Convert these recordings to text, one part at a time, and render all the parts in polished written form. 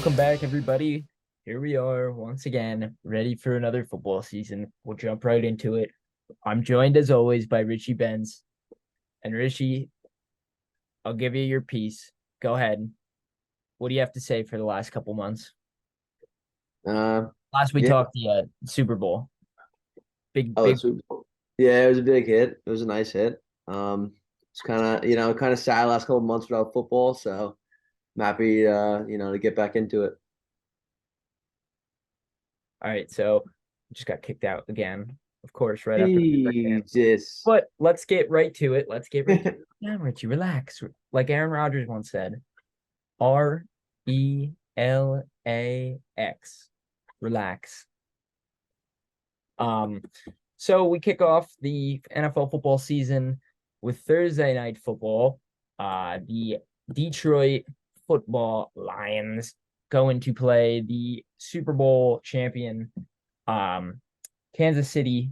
Welcome back, everybody. Here we are once again, ready for another football season. We'll jump right into it. I'm joined as always by Richie Benz. And Richie, I'll give you your piece. Go ahead. What do you have to say for the last couple months? Uh, Last we yeah. talked, the Super Bowl. Big, Oh, big. it's Super Bowl. Yeah, it was a big hit. It was a nice hit. It's kind of sad last couple months without football. So I'm happy, to get back into it. All right, so just got kicked out again, of course, right after the second half. Jesus. But let's get right to it. Let's get right to it. Yeah, Richie, relax. Like Aaron Rodgers once said, RELAX. Relax. Um, so we kick off the NFL football season with Thursday night football. The Detroit Football Lions going to play the Super Bowl champion, Kansas City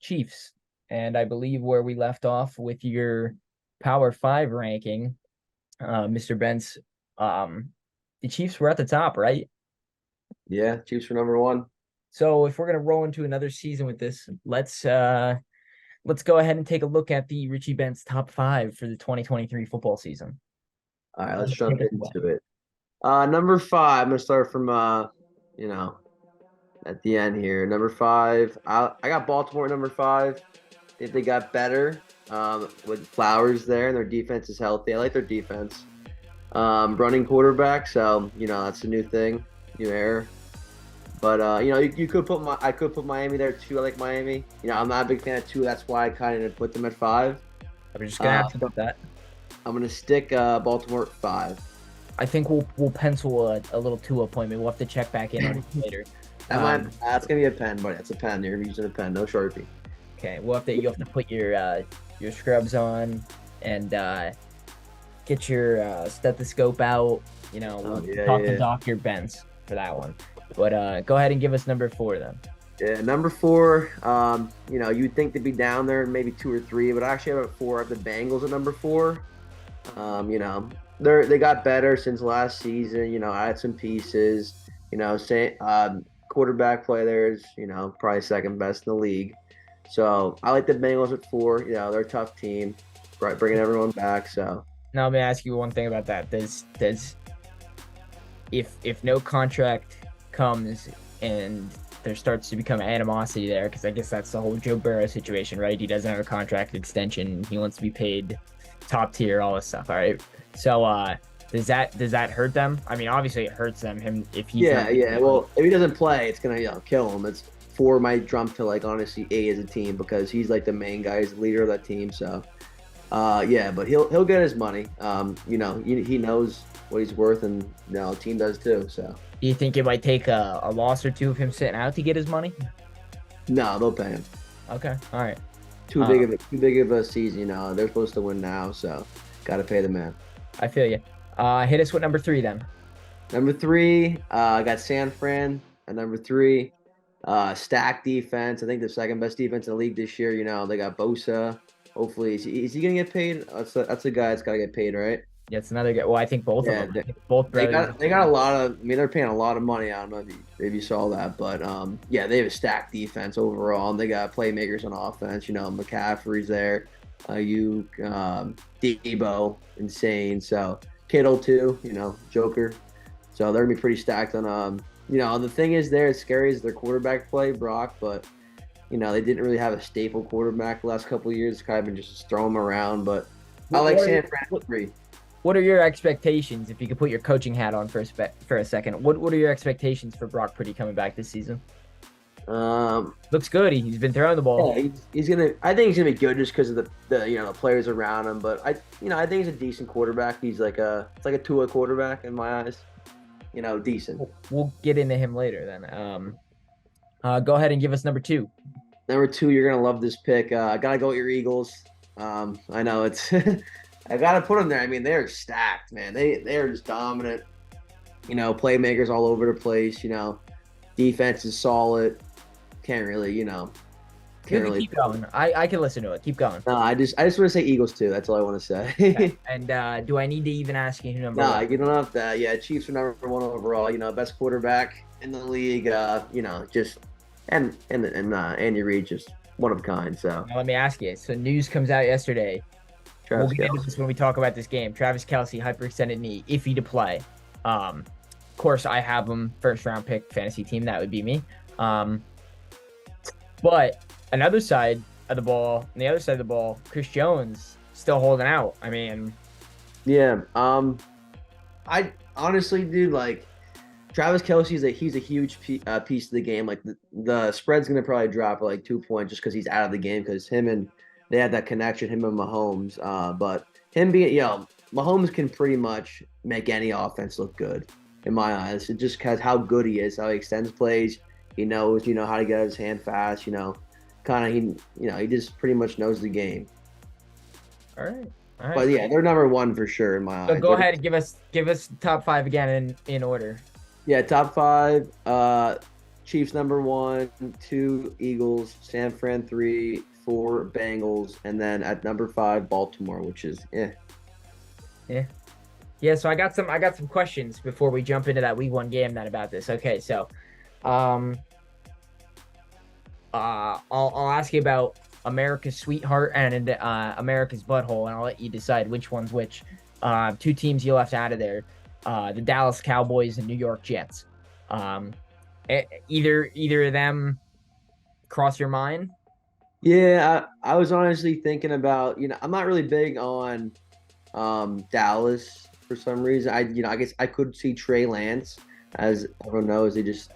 Chiefs. And I believe where we left off with your Power Five ranking, Mr. Benz, the Chiefs were at the top, right? Yeah, Chiefs for number one. So if we're gonna roll into another season with this, let's go ahead and take a look at the Richie Benz top five for the 2023 football season. All right, let's Take jump us away. into it. Number five. I'm gonna start from you know, at the end here. Number five. I got Baltimore at number five. I think they got better with Flowers there, and their defense is healthy. I like their defense. Running quarterback, so that's a new thing, new era. But you could put I could put Miami there too. I like Miami. I'm not a big fan of two. That's why I kind of put them at five. I'm just gonna Uh, have to go with that. I'm gonna stick Baltimore at five. I think we'll pencil a little two appointment. We'll have to check back in on it later. That's gonna be a pen, buddy. That's a pen. You're using a pen, no Sharpie. Okay, you have to put your scrubs on and get your stethoscope out. Oh We'll yeah, talk to yeah, Dr. Benz for that one. But go ahead and give us number four then. yeah. Number four. You'd think they'd be down there, maybe two or three, but I actually have at four. I have the Bengals at number four. They got better since last season. I had some pieces. Say quarterback play there is probably second best in the league. So I like the Bengals at four. They're a tough team, right? Bringing everyone back. So Now let me ask you one thing about that. Does if no contract comes and there starts to become animosity there, because I guess that's the whole Joe Burrow situation, right? He doesn't have a contract extension. He wants to be paid top tier, all this stuff. All right. So does that hurt them? I mean, obviously it hurts them him if he's yeah, not yeah. Well, if he doesn't play, it's gonna kill him. It's four might jump to like honestly eight as a team because he's like the main guy, he's the leader of that team. So yeah, but he'll get his money. He knows what he's worth, and the team does too. So Do you think it might take a loss or two of him sitting out to get his money? no, they'll pay him. Okay. All right. Too big of a season. They're supposed to win now, so got to pay the man. I feel you. Hit us with number three then. Number three, I got San Fran at number three. Stack defense. I think the second best defense in the league this year. They got Bosa. Hopefully, is he gonna get paid? That's a guy that's gotta get paid, right? Yeah, it's another guy. Well, I think both of Yeah, them. I think both brothers. they got a lot of. I mean, they're paying a lot of money. I don't know if you saw that, but yeah, they have a stacked defense overall, and they got playmakers on offense. McCaffrey's there, Debo, insane. So Kittle too. Joker. So they're gonna be pretty stacked on. The thing is, there as scary as their quarterback play, Brock, but they didn't really have a staple quarterback the last couple of years. It's kind of been just throw them around, but I What, like what, are, San Fran what, at three. what are your expectations? If you could put your coaching hat on for a second, what are your expectations for Brock Purdy coming back this season? Um, Looks good. He's been throwing the Yeah, ball. he's gonna. I think he's gonna be good just because of the players around him. But I think he's a decent quarterback. It's like a Tua quarterback in my eyes. Decent. We'll get into him later then. Go ahead and give us number two. Number two, you're gonna love this pick. I gotta go with your Eagles. I know it's. I gotta put them there. I mean, they're stacked, man. They're just dominant. Playmakers all over the place. Defense is solid. Can't really. You Can't can really. keep going. I can listen to it. Keep going. No, I just want to say Eagles too. That's all I want to Okay. say. And do I need to even ask you who number Nah, one? you don't have that. Yeah, Chiefs are number one overall. Best quarterback in the league. Just and Andy Reid just one of a kind. So Now let me ask you. So news comes out yesterday. We'll Travis get into Kelce. this when we talk about this game. Travis Kelce, hyperextended knee, iffy to play. Of course, I have him first round pick fantasy team. That would be me. Um, but another side of the ball, on the other side of the ball, Chris Jones still holding out. I mean, Yeah. I honestly, dude, like Travis Kelce he's a huge piece of the game. Like the spread's gonna probably drop like 2 points just because he's out of the game because him and they had that connection, him and Mahomes. But him being, Mahomes can pretty much make any offense look good in my eyes. It just because how good he is, how he extends plays. He knows, how to get his hand fast. Kind of he just pretty much knows the game. all right, all But right. yeah, they're number one for sure in my So eyes. go ahead and give us top five again in order. Yeah, top five. Chiefs number one, two Eagles, San Fran three, four Bengals, and then at number five Baltimore, which is Yeah. Yeah, so I got some questions before we jump into that week one game then about this. Okay, so um I'll ask you about America's sweetheart and America's butthole, and I'll let you decide which one's which. Two teams you left out of there, the Dallas Cowboys and New York Jets. Um, either of them cross your mind? Yeah. I was honestly thinking about I'm not really big on Dallas for some reason. I guess I could see Trey Lance, as everyone knows. They just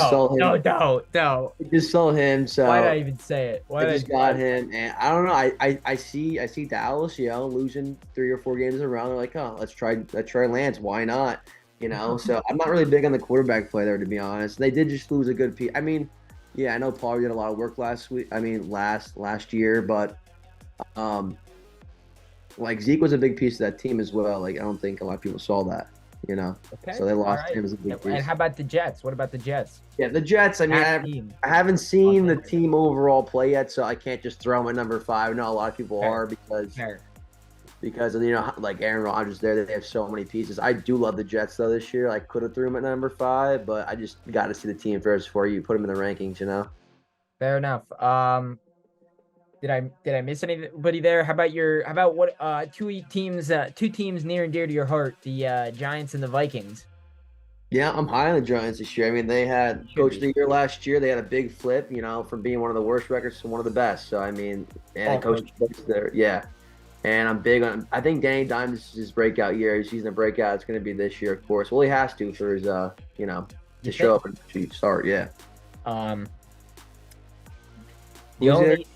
No, saw no, him. no, no. They just saw him, Why did I so even say it? Why I did just got him, and I don't know. I see Dallas, losing 3 or 4 games in a row. They're like, oh, let's try Lance. Why not? So I'm not really big on the quarterback play there, to be honest. They did just lose a good piece. I mean, yeah, I know Paul did a lot of work last week. I mean, last year, but um, like Zeke was a big piece of that team as well. Like I don't think a lot of people saw that. Okay, So they all lost right. him as a big And piece. how about the Jets? What about the Jets? Yeah, the Jets. I mean, That I, team I haven't on seen the paper. team overall play yet, so I can't just throw them at number five. I know a lot of people Fair, are because fair. because of like Aaron Rodgers there. They have so many pieces. I do love the Jets though this year. I could have threw them at number five, but I just got to see the team first before you put them in the rankings. Fair enough. Did I miss anybody there? How about what two teams near and dear to your heart, the Giants and the Vikings. Yeah, I'm high on the Giants this year. I mean, they had You should coach of be. the year last year. They had a big flip, from being one of the worst records to one of the best. So I mean, and All coach coach. there, yeah. And I'm big on. I think Danny Dimes is his breakout year. He's season breakout. It's going to be this year, of course. Well, he has to for his, You to show think? up and to start. Yeah. Um, the Who's there? only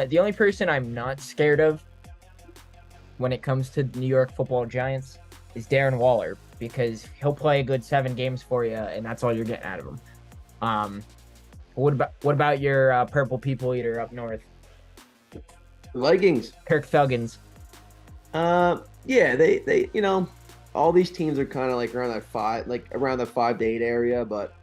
the only person I'm not scared of when it comes to New York Football Giants is Darren Waller because he'll play a good 7 games for you, and that's all you're getting out of him. Um, what about your purple people eater up north, Vikings. Kirk Thuggins? Yeah, they all these teams are kind of like around the 5 to 8 area, but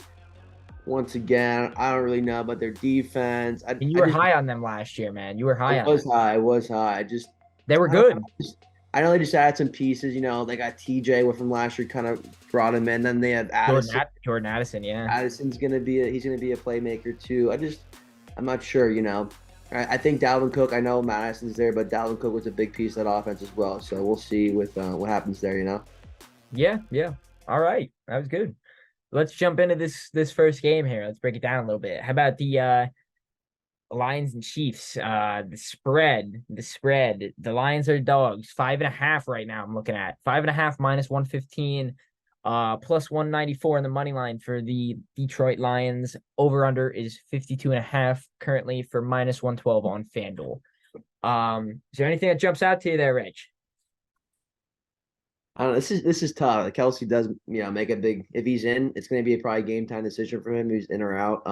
once again, I don't really know about their defense. I, And you I were just high on them last year, man. You were I high on them. was high, I was high. They were I don't know. good. I know they just added some pieces. They got TJ with from last year, kind of brought him in. Then they have Addison. Jordan Addison, yeah. Addison's he's gonna be a playmaker too. I'm not sure. I think Dalvin Cook. I know Madison's there, but Dalvin Cook was a big piece of that offense as well. So we'll see with what happens there. Yeah, yeah. All right. That was good. Let's jump into this first game here. Let's break it down a little bit. How about the Lions and Chiefs? The spread. The Lions are dogs. 5.5 right now. I'm looking at 5.5 minus 115, plus 194 in the money line for the Detroit Lions. Over under is 52.5 currently for minus 112 on FanDuel. Is there anything that jumps out to you there, Rich? I don't know. This is tough. Like Kelsey does, make a big. If he's in, it's going to be probably game time decision for him. If he's in or out.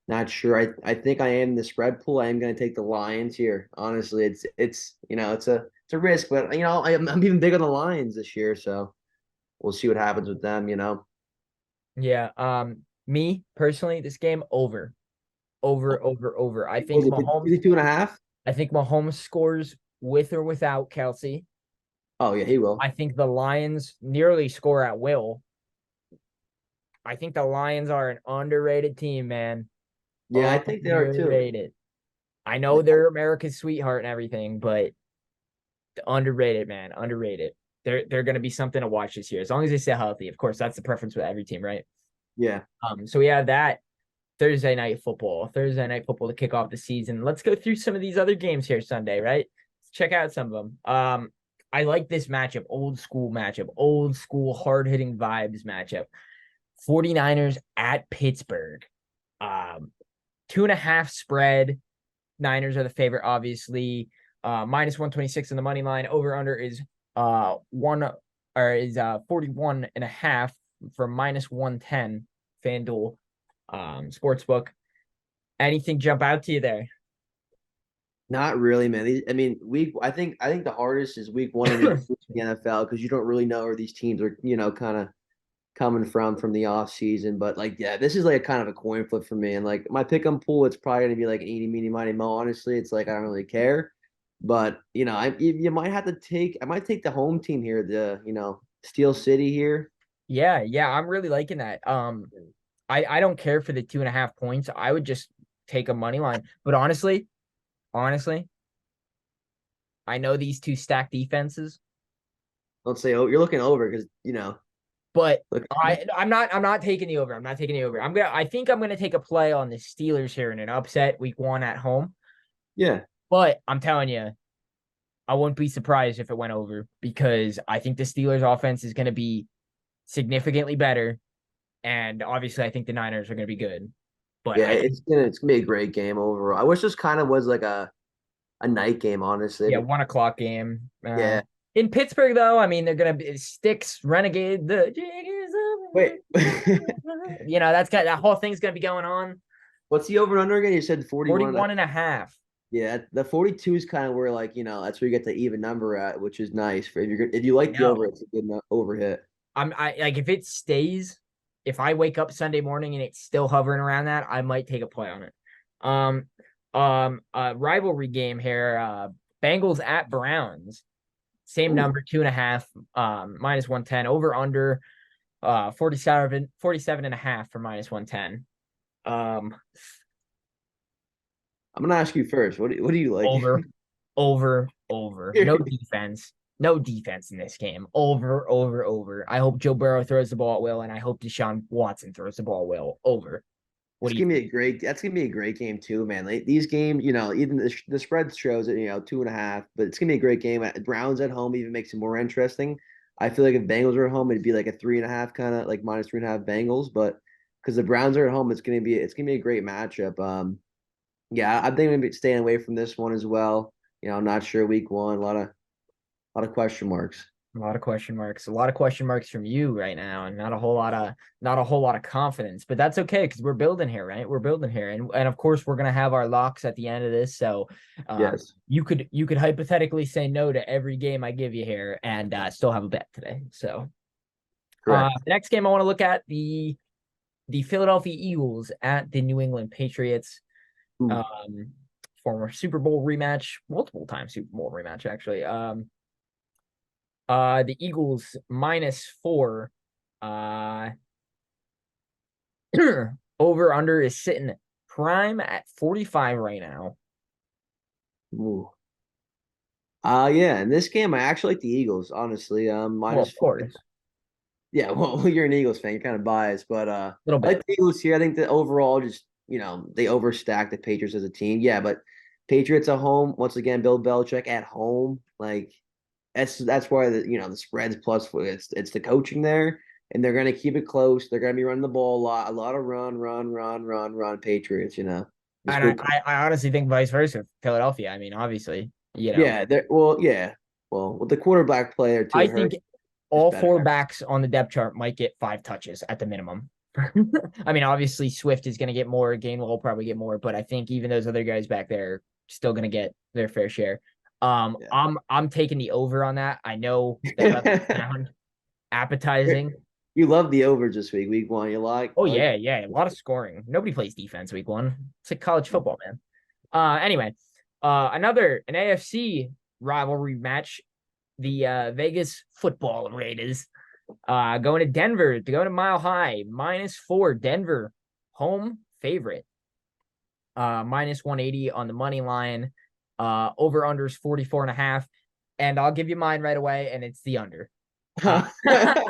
Not sure. I think I am in the spread pool. I am going to take the Lions here. Honestly, it's a risk, but I'm even big on the Lions this year, so we'll see what happens with them. Yeah. Me personally, this game over Over. I Was think it Mahomes. 52 and a half? I think Mahomes scores with or without Kelsey. Oh yeah, he will. I think the Lions nearly score at will. I think the Lions are an underrated team, man. Yeah, I think they are too. Underrated. I know they're America's sweetheart and everything, but underrated, man. Underrated. They're gonna be something to watch this year. As long as they stay healthy. Of course, that's the preference with every team, right? Yeah. So we have that Thursday night football. Thursday night football to kick off the season. Let's go through some of these other games here Sunday, right? Let's check out some of them. I like this matchup, old school, hard-hitting vibes matchup. 49ers at Pittsburgh. Um, 2.5 spread. Niners are the favorite, obviously. Minus 126 in the money line. Over under is 41.5 for minus 110 FanDuel sportsbook. Anything jump out to you there? Not really, man. I mean, I think the hardest is week one and week two in the NFL because you don't really know where these teams are, kind of coming from the off season. But like, yeah, this is like a kind of a coin flip for me. And like my pick 'em pool, it's probably gonna be like 80, meeny, miny, mo. Honestly, it's like I don't really care. But you might have to I might take the home team here, Steel City here. Yeah, I'm really liking that. I don't care for the 2.5 points. I would just take a money line. But honestly, I know these two stacked defenses, Let's say, oh, you're looking over because but look, I'm not taking the over. I'm not taking the over. I think I'm gonna take a play on the Steelers here in an upset week one at home. yeah, But I'm telling you, I wouldn't be surprised if it went over because I think the Steelers offense is gonna be significantly better. And obviously I think the Niners are gonna be good. But yeah, I think it's gonna be a great game overall. I wish this kind of was like a night game, honestly. yeah, 1 o'clock game. Yeah. In Pittsburgh, though, I mean, they're gonna be Sticks, Renegade, the jig is Wait, up. That whole thing's gonna be going on. what's the over and under again? You said 41 and a 41 and a half. Yeah, the 42 is kind of where like, that's where you get the even number at, which is nice. For if you I like the over, know. it's a good over hit. I like if it stays, if I wake up Sunday morning and it's still hovering around that, I might take a play on it. Rivalry game here. Bengals at Browns. Same Ooh, number, 2.5, minus 110. Over under 47 and a half for minus 110. Um, I'm gonna ask you first. What do you like? over, over. No defense. No defense in this game. Over. I hope Joe Burrow throws the ball at will, and I hope Deshaun Watson throws the ball well. Over. What It's do you gonna be think? a great. That's gonna be a great game too, man. Like, these games, even the spread shows it, 2.5, but it's gonna be a great game. Browns at home even makes it more interesting. I feel like if Bengals are at home, it'd be like a 3.5 kind of like minus 3.5 Bengals, but because the Browns are at home, it's gonna be a great matchup. Yeah, I think I'm gonna be staying away from this one as well. I'm not sure week one, a lot of question marks. A lot of question marks. A lot of question marks from you right now, and not a whole lot of confidence. But that's okay because we're building here, right? We're building here, and of course we're gonna have our locks at the end of this. So, Yes, you could hypothetically say no to every game I give you here, and still have a bet today. So, correct. the next game I want to look at the Philadelphia Eagles at the New England Patriots. Ooh, Um, Former Super Bowl rematch, multiple time Super Bowl rematch actually. The Eagles -4. Uh, over under is sitting prime at 45 right now. ooh. Yeah, in this game, I actually like the Eagles, honestly. Well, Minus of four. course, Yeah, well, you're an Eagles fan, you're kind of biased, but a little I like bit. the Eagles here. I think that overall, just they overstacked the Patriots as a team. Yeah, but Patriots at home, once again, Bill Belichick at home, like that's why the spreads plus it's the coaching there, and they're gonna keep it close. They're gonna be running the ball a lot of run, Patriots. Just And go. I honestly think vice versa. Philadelphia. I mean, obviously, Yeah, well, with the quarterback player too, I it think hurts. Is all better. four backs on the depth chart might get 5 touches at the minimum. I mean, obviously Swift is going to get more. Gainwell will probably get more, but I think even those other guys back there are still going to get their fair share. Yeah. I'm taking the over on that. I know that doesn't sound appetizing, You love the overs this week, week one. You Oh like yeah, yeah, a lot of scoring. Nobody plays defense week one. It's like college football, man. Anyway, another an AFC rivalry match. The Vegas Football Raiders going to Denver to go to Mile High -4. Denver home favorite. -180 on the money line. Over unders 44.5. And I'll give you mine right away, and it's the under. Uh, I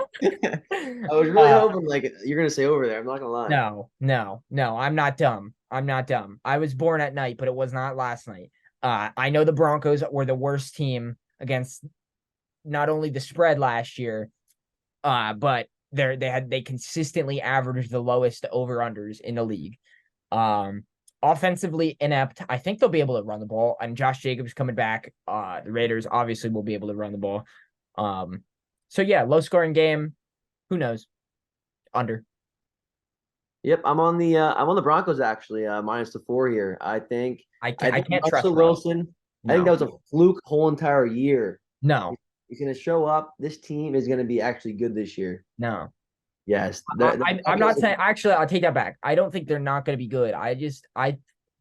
was really uh, hoping like you're gonna say over there. I'm not gonna lie. no, no, no. I'm not dumb. I'm not dumb. I was born at night, but it was not last night. I know the Broncos were the worst team against not only the spread last year, but they consistently averaged the lowest over unders in the league. Offensively inept. I think they'll be able to run the ball, and Josh Jacobs coming back. The Raiders obviously will be able to run the ball. So yeah, low scoring game. Who knows? Under. Yep, I'm on the Broncos actually, -4 here. I I think can't trust Russell Russ. Wilson, I think that No, was a fluke whole entire year. no, He's gonna show up. This team is gonna be actually good this year. no. Yes. I'm not saying actually. I'll take that back. I don't think they're not going to be good.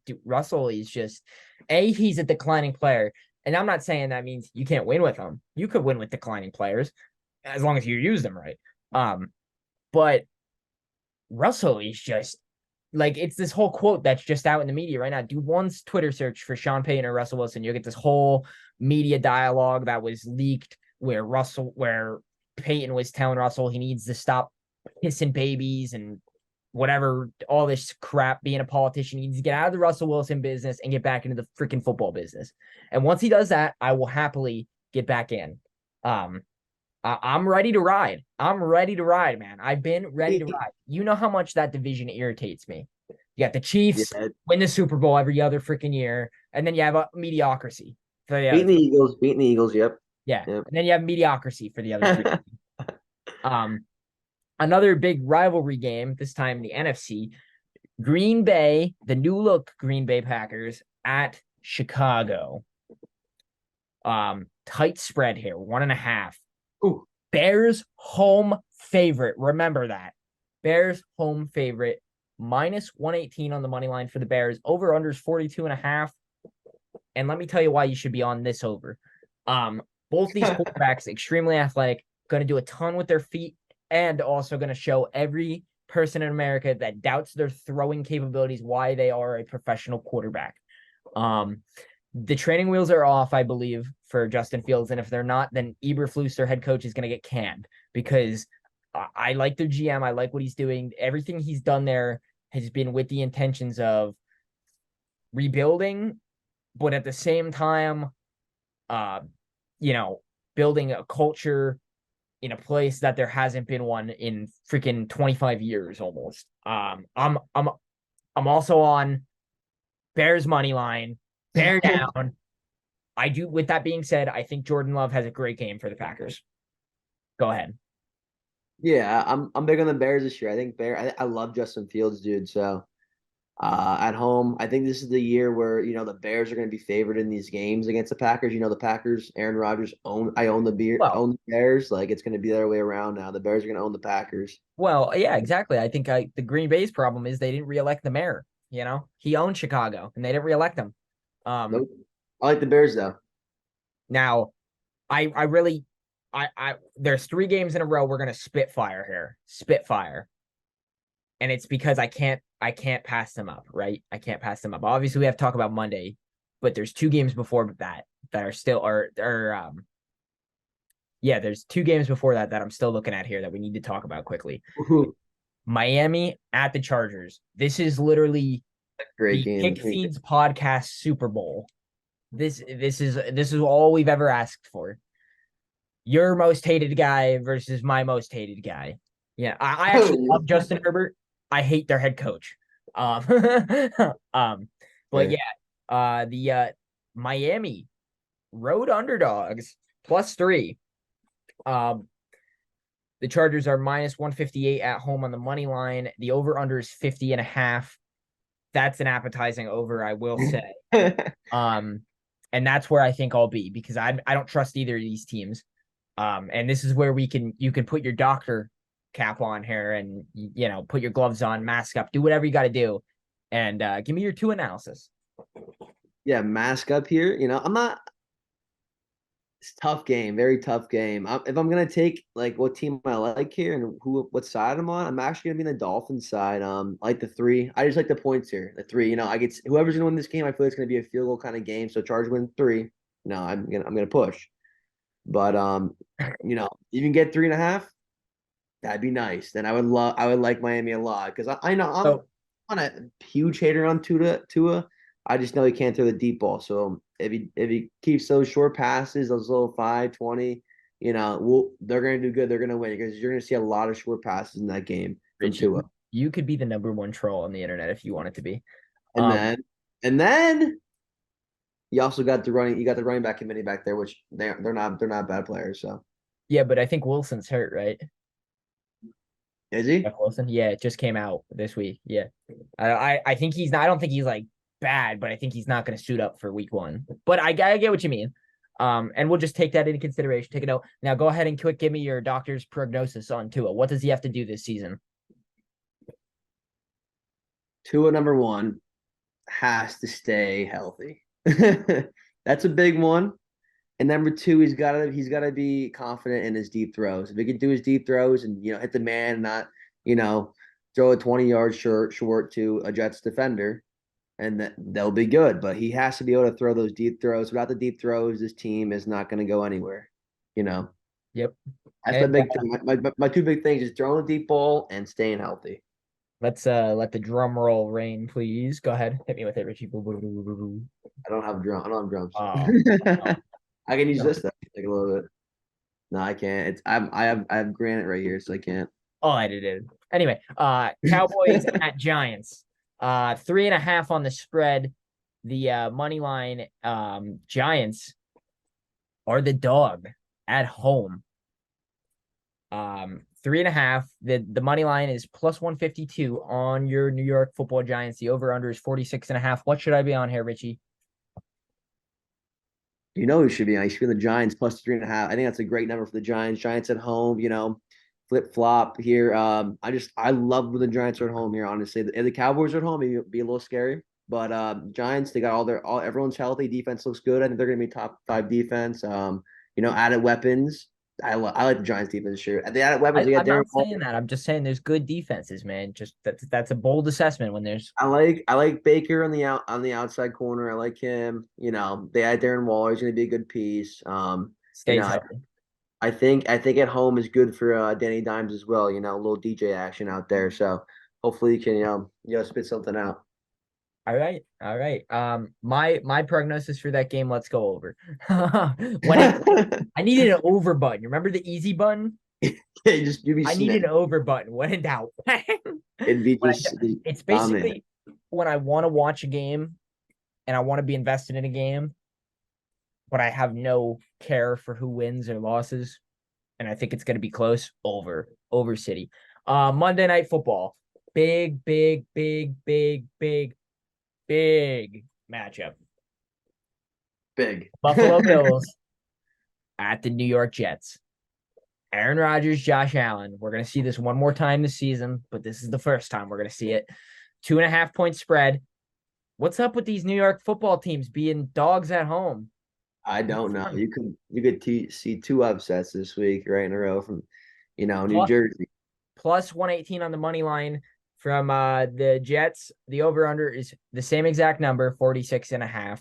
Dude, Russell is just he's a declining player, and I'm not saying that means you can't win with him. You could win with declining players as long as you use them right. But Russell is just like it's this whole quote that's just out in the media right now. Do one Twitter search for Sean Payton or Russell Wilson. You'll get this whole media dialogue that was leaked where Payton was telling Russell he needs to stop kissing babies and whatever, all this crap, being a politician. He needs to get out of the Russell Wilson business and get back into the freaking football business. And once he does that, I will happily get back in. I'm ready to ride. I'm ready to ride, man. I've been ready to ride. You know how much that division irritates me. You got the Chiefs Yeah, win the Super Bowl every other freaking year, and then you have a mediocrity for the other. beating the Eagles. Yep. Yeah, Yep. and then you have mediocrity for the other three. Um, Another big rivalry game, this time the NFC. Green Bay, the new look Green Bay Packers at Chicago. Tight spread here, 1.5. Ooh. Bears home favorite. Remember that. Bears home favorite. -118 on the money line for the Bears. Over unders 42.5. And let me tell you why you should be on this over. Both these quarterbacks extremely athletic, going to do a ton with their feet, and also going to show every person in America that doubts their throwing capabilities why they are a professional quarterback. The training wheels are off, I believe, for Justin Fields, and if they're not, then Eberflus, their head coach, is going to get canned because I like their GM. I like what he's doing. Everything he's done there has been with the intentions of rebuilding, but at the same time, building a culture in a place that there hasn't been one in freaking 25 years almost. I'm also on Bears money line, bear down. I do. With that being said, I think Jordan Love has a great game for the Packers. Go ahead. Yeah, I'm big on the Bears this year. I think I love Justin Fields, dude. So at home, I think this is the year where the Bears are going to be favored in these games against the Packers. The Packers, Aaron Rodgers own Well, the Bears. Like it's going to be the other way around now. The Bears are going to own the Packers. well, yeah, exactly. I think the Green Bay's problem is they didn't reelect the mayor. He owned Chicago and they didn't reelect him. Nope. I like the Bears though. Now, I really, there's 3 games in a row we're gonna spitfire here, spitfire, and it's because I can't pass them up, right? I can't pass them up. Obviously, we have to talk about Monday, but there's 2 games before that are still yeah, there's 2 games before that I'm still looking at here that we need to talk about quickly. Ooh, Miami at the Chargers. This is literally great the game. Kick Fiends podcast Super Bowl. This is all we've ever asked for. Your most hated guy versus my most hated guy. Yeah, I actually love Justin Herbert. I hate their head coach. Um, but yeah, the Miami road underdogs +3. The Chargers are -158 at home on the money line. The over under is 50.5. That's an appetizing over, I will say. And that's where I think I'll be because I don't trust either of these teams. And this is where you can put your doctor cap on here and put your gloves on, mask up, do whatever you got to do, and give me your two analysis. Yeah, mask up here. I'm not. It's a tough game, very tough game. If I'm gonna take like what team I like here and what side I'm on, I'm actually gonna be on the Dolphins side. I like the three. I just like the points here. The three. I get whoever's gonna win this game. I feel it's gonna be a field goal kind of game. So Chargers win three. No, I'm gonna push. But you can get 3.5. That'd be nice. Then I would like Miami a lot because I know So I'm not a huge hater on Tua. I just know he can't throw the deep ball. So if he keeps those short passes, those little 5-20, they're gonna do good. They're gonna win because you're gonna see a lot of short passes in that game from Richie, Tua. you could be the number one troll on the internet if you wanted to be. And Um, then and then you also got the running back committee back there, which they're not bad players. So yeah, but I think Wilson's hurt, right? is he? Jeff Wilson. Yeah, it just came out this week. Yeah, I think he's not. I don't think he's like bad, but I think he's not going to suit up for week one. But I get what you mean. And we'll just take that into consideration. Take a note. Now go ahead and quick give me your doctor's prognosis on Tua. What does he have to do this season? Tua number one has to stay healthy. That's a big one. And number two, he's gotta be confident in his deep throws. If he can do his deep throws and hit the man, and not you know throw a 20 yard short to a Jets defender, and they'll be good. But he has to be able to throw those deep throws. Without the deep throws, this team is not going to go anywhere. You know Yep. that's my And big thing. My two big things is throwing the deep ball and staying healthy. let's let the drum roll rain, please. Go ahead. Hit me with it, Richie. Boo, boo, boo, boo, boo. I don't have drums. Oh, oh, I can use no. this though. Like a little bit. No, I can't. I have granite right here, so I can't. Oh, I did it. Anyway, Cowboys at Giants. 3.5 on the spread. The money line Giants are the dog at home. 3.5. The money line is plus 152 on your New York Football Giants. The over under is 46.5. What should I be on here, Richie? He should be on. He should be the Giants plus 3.5. I think that's a great number for the Giants. Giants at home, flip flop here. I love when the Giants are at home here. Honestly, if the Cowboys are at home, it'd be a little scary. But Giants, they got everyone's healthy. Defense looks good. I think they're gonna be top five defense. Added weapons. I like the Giants defense this year. They added weapons. They got I'm Darren not saying Waller. that. I'm just saying there's good defenses, man. Just that's a bold assessment when there's I like Baker on the outside corner. I like him. They had Darren Waller. He's gonna be a good piece. stays healthy. I think at home is good for Danny Dimes as well. A little DJ action out there. So hopefully you can spit something out. All right, all right. My prognosis for that game. Let's go over. I needed an over button. Remember the easy button? Yeah, just you be I snake. needed an over button. When in doubt. It'd be just It's dominant. basically when I want to watch a game and I want to be invested in a game, but I have no care for who wins or losses, and I think it's going to be close. Over City. Monday Night Football. Big, big, big, big, big, big matchup. Big. Buffalo Bills at the New York Jets. Aaron Rodgers, Josh Allen. We're going to see this one more time this season, but this is the first time we're going to see it. 2.5 point spread. What's up with these New York football teams being dogs at home? I don't know. You could see two upsets this week right in a row from New Plus, Jersey. plus 118 on the money line from the Jets. The over-under is the same exact number, 46.5.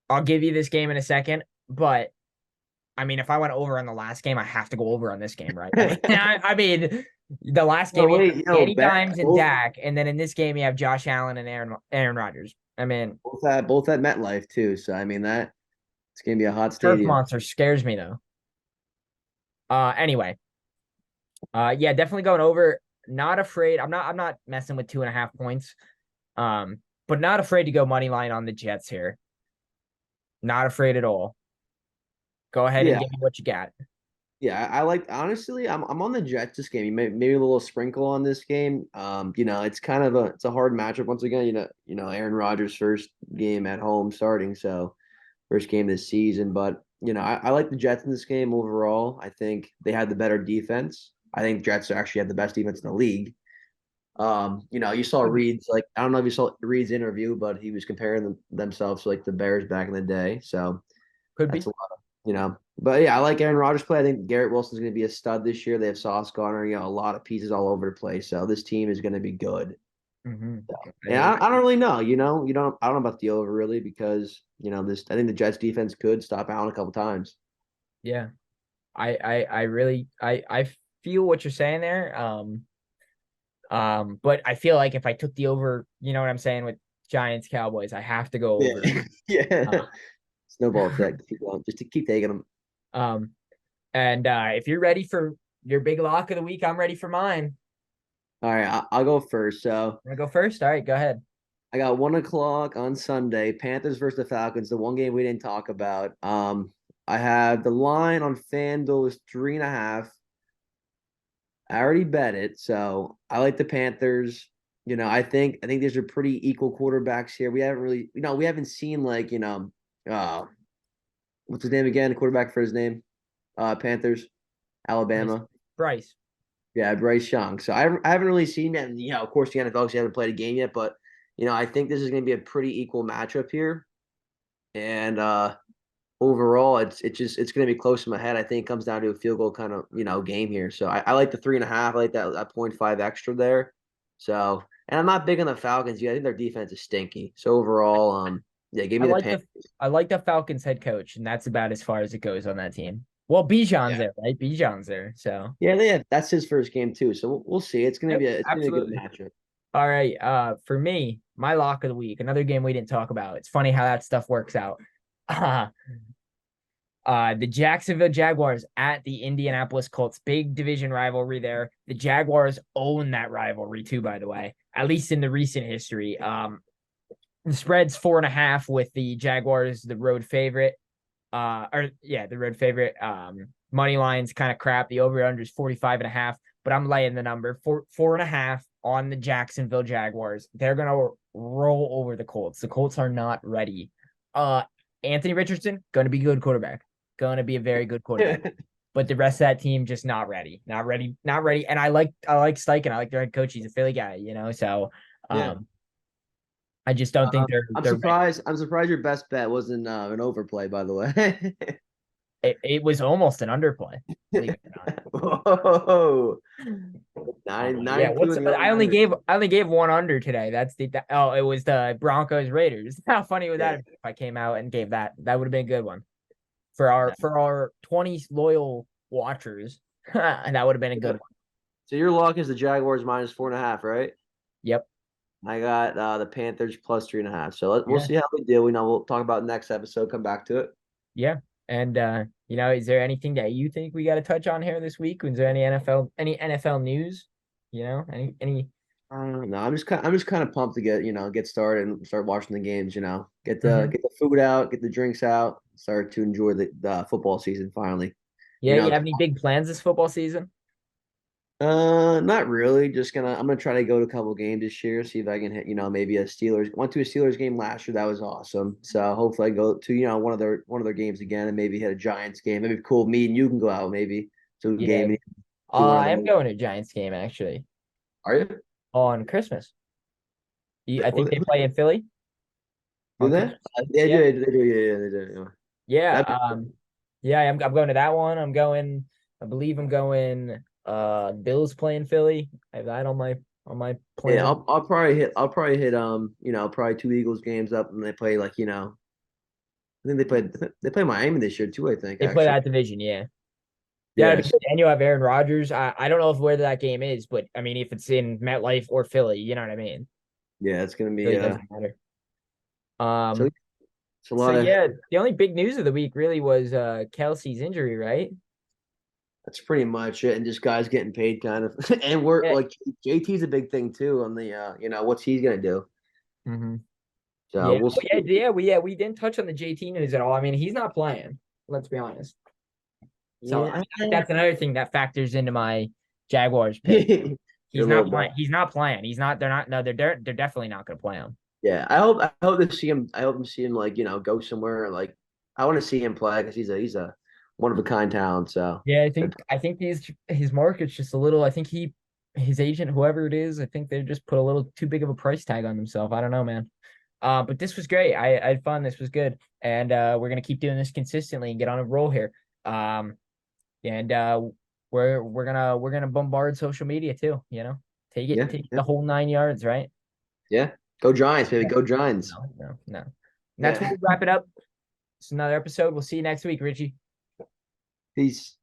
I'll give you this game in a second, but I mean, if I went over on the last game, I have to go over on this game, right? I mean, the last No, game you have wait, Danny bet Dimes and both Dak, and then in this game you have Josh Allen and Aaron Rodgers. I mean, both at MetLife too. So I mean that it's gonna be a hot Turf stadium. Monster scares me though. Anyway, yeah, definitely going over. Not afraid. I'm not messing with 2.5 points. But not afraid to go money line on the Jets here. Not afraid at all. Go ahead and Yeah, give me what you got. yeah. I like honestly. I'm on the Jets this game. Maybe a little sprinkle on this game. It's kind of a hard matchup once again. Aaron Rodgers' first game at home starting, so first game this season. But I like the Jets in this game overall. I think they had the better defense. I think Jets actually had the best defense in the league. You saw Could be. Reed's like I don't know if you saw Reed's interview, but he was comparing themselves to like the Bears back in the day. So Could that's be. a lot of. But yeah, I like Aaron Rodgers play. I think Garrett Wilson's going to be a stud this year. They have Sauce Gardner, a lot of pieces all over the place. So this team is going to be good. Hmm. So, and I don't really know. I don't know about the over really because this. I think the Jets defense could stop Allen a couple times. Yeah. I really I feel what you're saying there. But I feel like if I took the over, you know what I'm saying, with Giants Cowboys, I have to go over. Yeah, yeah. Uh, Snowball effect. Keep going. Just to keep taking them. um, and if you're ready for your big lock of the week, I'm ready for mine. All right, I'll go first. So Want to go first? All right, go ahead. I got 1 o'clock on Sunday. Panthers versus the Falcons. The one game we didn't talk about. I have the line on FanDuel is 3.5. I already bet it, so I like the Panthers. I think these are pretty equal quarterbacks here. We haven't really, we haven't seen like, uh, what's his name again? Quarterback for his name, Panthers, Bryce. Alabama. Bryce. Yeah, Bryce Young. So I haven't really seen that. And, of course, the NFL because haven't played a game yet, but I think this is going to be a pretty equal matchup here. And overall, it's going to be close in my head. I think it comes down to a field goal kind of game here. So I like the 3.5. I like that 0.5 extra there. So and I'm not big on the Falcons. Yeah, I think their defense is stinky. So overall, yeah, give I me the like Pan. the I like the Falcons head coach, and that's about as far as it goes on that team. Well, Bijan's Yeah, there, right? Bijan's there, so yeah, that's his first game too. So we'll see. yep, It's gonna be a good absolutely. matchup. All right. For me, my lock of the week, another game we didn't talk about. It's funny how that stuff works out. The Jacksonville Jaguars at the Indianapolis Colts, big division rivalry there. The Jaguars own that rivalry too, by the way, at least in the recent history. The spread's 4.5 with the Jaguars, the road favorite. Or yeah, the road favorite. Money line's kind of crap. The over under is 45.5, but I'm laying the number 4.5 on the Jacksonville Jaguars. They're gonna roll over the Colts. The Colts are not ready. Uh, Anthony Richardson gonna be good quarterback. Gonna be a very good quarterback. But the rest of that team just not ready. Not ready. Not ready. And I like Steichen. I like their head coach. He's a Philly guy, so Yeah. um I just don't think they're ready. I'm surprised your best bet wasn't an overplay, by the way. It was almost an underplay, believe it or not. Whoa. Not Yeah, what's including the I only over. gave one under today. Oh, it was the Broncos Raiders. How funny would that Yeah. have been if I came out and gave that? That would have been a good one for our 20 loyal watchers. And that would have been a good one. So your lock is the Jaguars -4.5, right? Yep. I got the Panthers +3.5. So we'll Yeah. see how we do. We'll talk about next episode. Come back to it. Yeah. And is there anything that you think we got to touch on here this week? Was there any NFL news? Any I don't know. I'm just kind of pumped to get started and start watching the games. Mhm. Get the food out, get the drinks out, start to enjoy the football season finally. You Yeah, you know, have any big plans this football season? not really. I'm gonna try to go to a couple games this year, see if I can hit, maybe a Steelers. Went to a Steelers game last year, that was awesome. So hopefully I go to, one of their games again and maybe hit a Giants game. Maybe cool. Me and you can go out maybe to a Yeah. game and do one of I am those. going to a Giants game actually Are you? on Christmas. I think What, they play in Philly do on they? Christmas. Yeah. They do, yeah, they do. Yeah. Yeah. That'd be cool. Yeah, I'm going to that one. I believe I'm going Bills playing Philly. I have that on my Yeah, plan. I'll probably hit probably two Eagles games up and they play like, I think they play Miami this year too, I think, They play actually. that division, yeah. Yeah, Yes. and you have Aaron Rodgers. I don't know if where that game is, but I mean if it's in MetLife or Philly, you know what I mean? Yeah, it's gonna be Really doesn't matter. so Um it's a so lot of yeah, the only big news of the week really was Kelsey's injury, right? that's pretty much it. And just guys getting paid kind of and we're Yeah. like JT's a big thing too on the what's he's gonna do. Mm-hmm. So Yeah. we'll Oh, see. we didn't touch on the JT news at all. I mean, he's not playing. Let's be honest. So I Yeah. mean, I think that's another thing that factors into my Jaguars pick. You're He's a not little playing. bit. He's not playing. He's not. They're not. No, they're definitely not going to play him. Yeah. I hope to see him like, go somewhere like I want to see him play because he's a one of a kind talent. So Yeah, I think his market's just a little. I think his agent, whoever it is, I think they just put a little too big of a price tag on themselves. I don't know, man. But this was great. I had fun. This was good, and we're gonna keep doing this consistently and get on a roll here. Um, and we're gonna bombard social media too. yeah, Take yeah, the whole 9 yards, right? yeah. Go Giants, baby. Yeah. Go Giants. No, no, no. And that's where Yeah. we wrap it up. It's another episode. We'll see you next week, Richie. Peace.